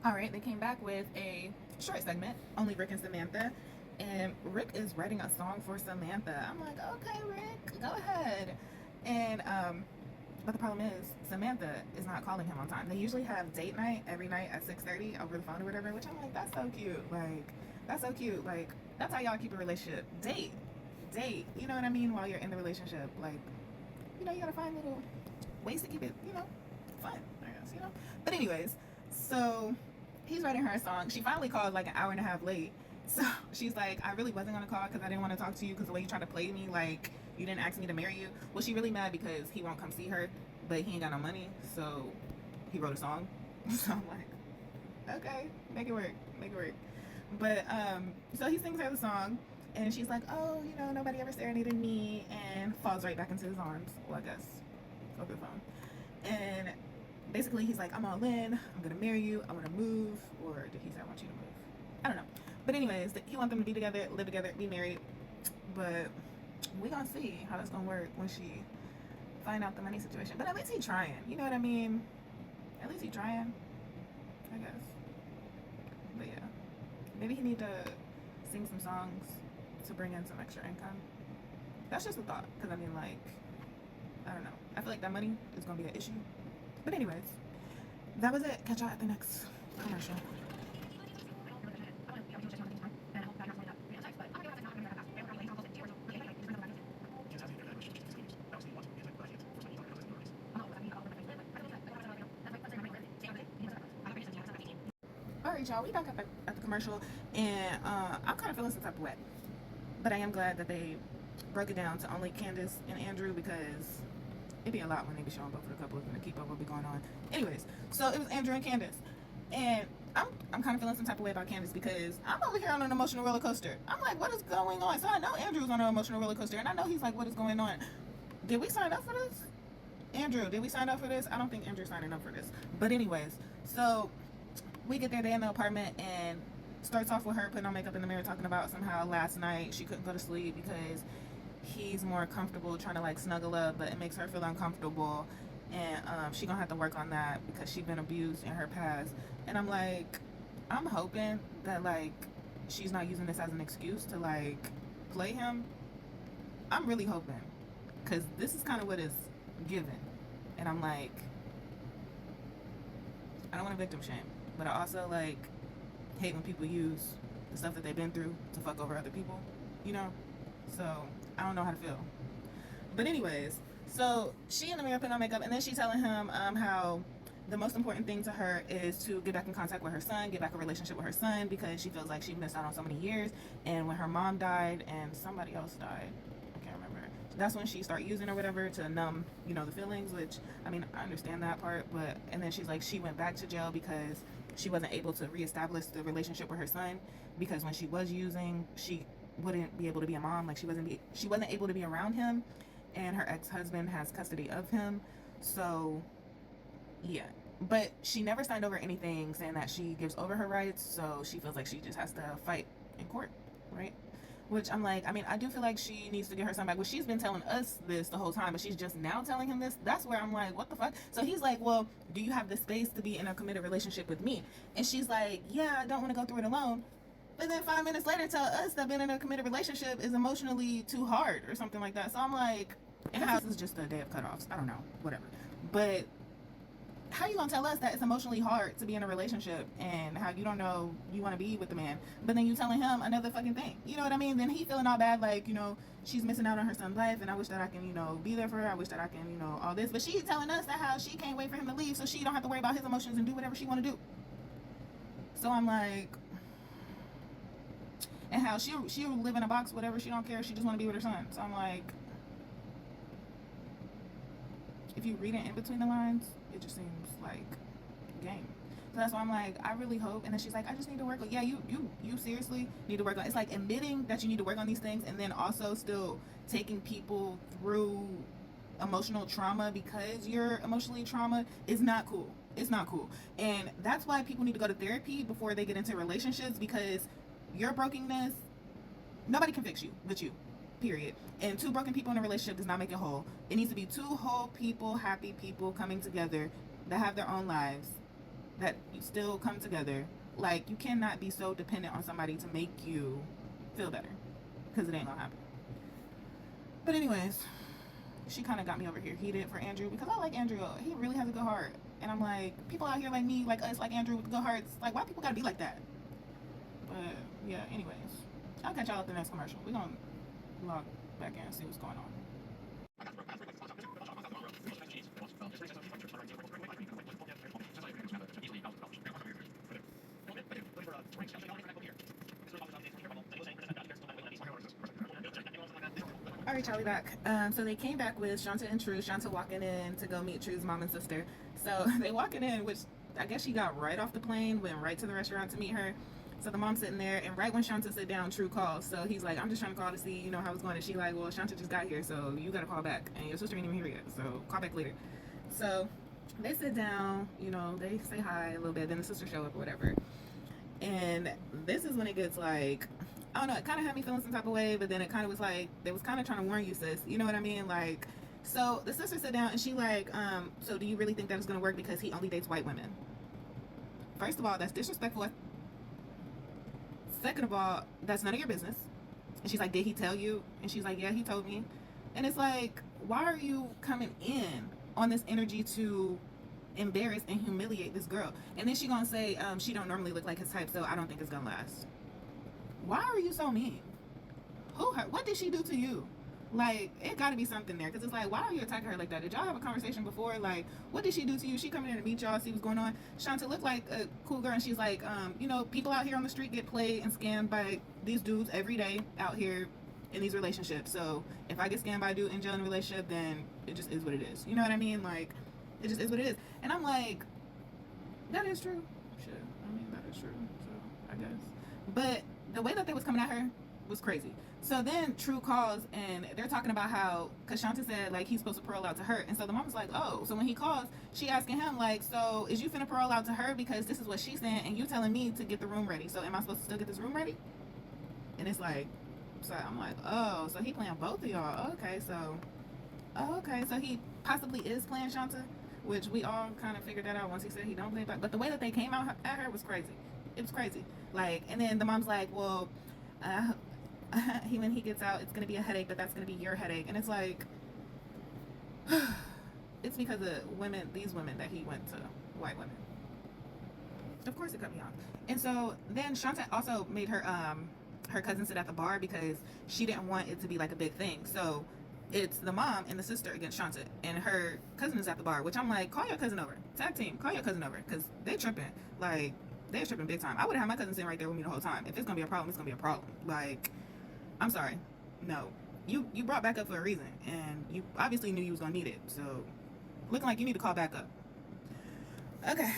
All right, they came back with a short segment, only Rick and Samantha. And Rick is writing a song for Samantha. I'm like, okay, Rick, go ahead. And but the problem is Samantha is not calling him on time. They usually have date night every night at 6:30 over the phone or whatever, which I'm like, that's so cute. Like, that's so cute. Like, that's how y'all keep a relationship. Date. You know what I mean? While you're in the relationship, like, you know, you gotta find little ways to keep it, you know, fun, I guess, you know. But anyways, so he's writing her a song. She finally called like an hour and a half late. So she's like, I really wasn't gonna call because I didn't want to talk to you because the way you tried to play me, like you didn't ask me to marry you. Well, she really mad because he won't come see her, but he ain't got no money, so he wrote a song. So I'm like, okay, make it work. But so he sings her the song, and she's like, oh, you know, nobody ever serenaded me, and falls right back into his arms. Well, I guess over the phone. And basically he's like, I'm all in, I'm gonna marry you, I want to move. Or did he say I want you to move? I don't know. But anyways, he wants them to be together, live together, be married. But we gonna see how that's gonna work when she find out the money situation. But at least he trying, you know what I mean? At least he trying, I guess. But yeah, maybe he need to sing some songs to bring in some extra income. That's just a thought, because I mean, like, I don't know, I feel like that money is gonna be an issue. But anyways, that was it. Catch y'all at the next commercial. Alright y'all, we back at the commercial, and I'm kind of feeling some type of way. But I am glad that they broke it down to only Candace and Andrew, because it'd be a lot when they be showing both of the couples and to keep up what be going on. Anyways, so it was Andrew and Candace. And I'm kind of feeling some type of way about Candace because I'm over here on an emotional roller coaster. I'm like, what is going on? So I know Andrew's on an emotional roller coaster, and I know he's like, what is going on? Did we sign up for this? Andrew, did we sign up for this? I don't think Andrew's signing up for this. But anyways, so we get there, they in the apartment, and starts off with her putting on makeup in the mirror, talking about somehow last night she couldn't go to sleep because he's more comfortable trying to like snuggle up, but it makes her feel uncomfortable, and she gonna have to work on that because she's been abused in her past. And I'm like, I'm hoping that like she's not using this as an excuse to like play him. I'm really hoping, because this is kind of what is given. And I'm like, I don't want to victim shame, but I also like hate when people use the stuff that they've been through to fuck over other people, you know. So I don't know how to feel. But anyways, so she in the mirror putting on makeup, and then she's telling him how the most important thing to her is to get back in contact with her son, get back a relationship with her son, because she feels like she missed out on so many years. And when her mom died and somebody else died, I can't remember, that's when she started using or whatever to numb, you know, the feelings, which, I mean, I understand that part. But, and then she's like, she went back to jail because she wasn't able to reestablish the relationship with her son, because when she was using, she wouldn't be able to be a mom. Like she wasn't able to be around him, and her ex-husband has custody of him. So yeah, but she never signed over anything saying that she gives over her rights, so she feels like she just has to fight in court, right? Which I'm like, I mean, I do feel like she needs to get her son back. Well, she's been telling us this the whole time, but she's just now telling him this. That's where I'm like, what the fuck? So he's like, well, do you have the space to be in a committed relationship with me? And she's like, yeah, I don't want to go through it alone. But then 5 minutes later tell us that being in a committed relationship is emotionally too hard or something like that. So I'm like, and how this is just a day of cutoffs. I don't know, whatever. But how you gonna tell us that it's emotionally hard to be in a relationship and how you don't know you want to be with the man, but then you telling him another fucking thing? You know what I mean? Then he feeling all bad, like, you know, she's missing out on her son's life, and I wish that I can, you know, be there for her. I wish that I can, you know, all this. But she's telling us that how she can't wait for him to leave so she don't have to worry about his emotions and do whatever she want to do. So I'm like, and how she'll live in a box, whatever, she don't care, she just want to be with her son. So I'm like, if you read it in between the lines, it just seems like game. So that's why I'm like, I really hope. And then she's like, I just need to work on, yeah, you seriously need to work on, it's like admitting that you need to work on these things, and then also still taking people through emotional trauma because you're emotionally trauma is not cool. It's not cool. And that's why people need to go to therapy before they get into relationships, because your brokenness, nobody can fix you but you. Period. And two broken people in a relationship does not make it whole. It needs to be two whole people, happy people coming together that have their own lives, that you still come together. Like, you cannot be so dependent on somebody to make you feel better, because it ain't gonna happen. But anyways, she kind of got me over here heated for Andrew, because I like Andrew. He really has a good heart. And I'm like, people out here like me, like us, like Andrew with good hearts, like, why people gotta be like that? But yeah, anyways, I'll catch y'all at the next commercial. We're gonna log back in and see what's going on. All right, Charlie back. So they came back with Shonta and True. Shonta walking in to go meet True's mom and sister. So they walking in, which I guess she got right off the plane, went right to the restaurant to meet her. So the mom's sitting there, and right when Shonta sit down, True calls. So he's like, I'm just trying to call to see, you know, how it's going. And she like, well, Shonta just got here, so you gotta call back. And your sister ain't even here yet, so call back later. So they sit down, you know, they say hi a little bit, then the sister show up or whatever. And this is when it gets like, I don't know, it kind of had me feeling some type of way, but then it kind of was like, they was kind of trying to warn you, sis. You know what I mean? Like, so the sister sat down and she like, so do you really think that it's going to work because he only dates white women? First of all, that's disrespectful. Second of all, that's none of your business. And she's like, did he tell you? And she's like, yeah, he told me. And it's like, why are you coming in on this energy to embarrass and humiliate this girl? And then she gonna say, she don't normally look like his type, so I don't think it's gonna last. Why are you so mean? Who hurt? What did she do to you? Like, it gotta be something there, because it's like, why are you attacking her like that? Did y'all have a conversation before? Like, what did she do to you? She coming in to meet y'all, see what's going on. Shonta looked like a cool girl, and she's like, you know, people out here on the street get played and scammed by these dudes every day out here in these relationships. So if I get scammed by a dude in jail in a relationship, then it just is what it is. You know what I mean? Like, it just is what it is. And I'm like, that is true. Shit, I mean, that is true. So I guess. But the way that they was coming at her was crazy. So then True calls and they're talking about how, because Shonta said like he's supposed to parole out to her, and so the mom was like, oh, so when he calls, she asking him like, so is you finna parole out to her because this is what she's saying, and you telling me to get the room ready, so am I supposed to still get this room ready? And it's like, so I'm like, oh, so he playing both of y'all. Okay, so he possibly is playing Shonta, which we all kind of figured that out once he said he don't play back. But the way that they came out at her was crazy. It was crazy. Like, and then the mom's like, well, when he gets out, it's gonna be a headache, but that's gonna be your headache. And it's like, it's because of women, these women, that he went to white women. Of course, it cut me off. And so then Shonta also made her her cousin sit at the bar because she didn't want it to be like a big thing. So it's the mom and the sister against Shonta, and her cousin is at the bar, which I'm like, call your cousin over, tag team, call your cousin over, because they tripping. Like, they're tripping big time. I would have had my cousin sitting right there with me the whole time. If it's gonna be a problem, it's gonna be a problem. Like, I'm sorry, no, you brought back up for a reason, and you obviously knew you was gonna need it. So looking like you need to call back up. Okay,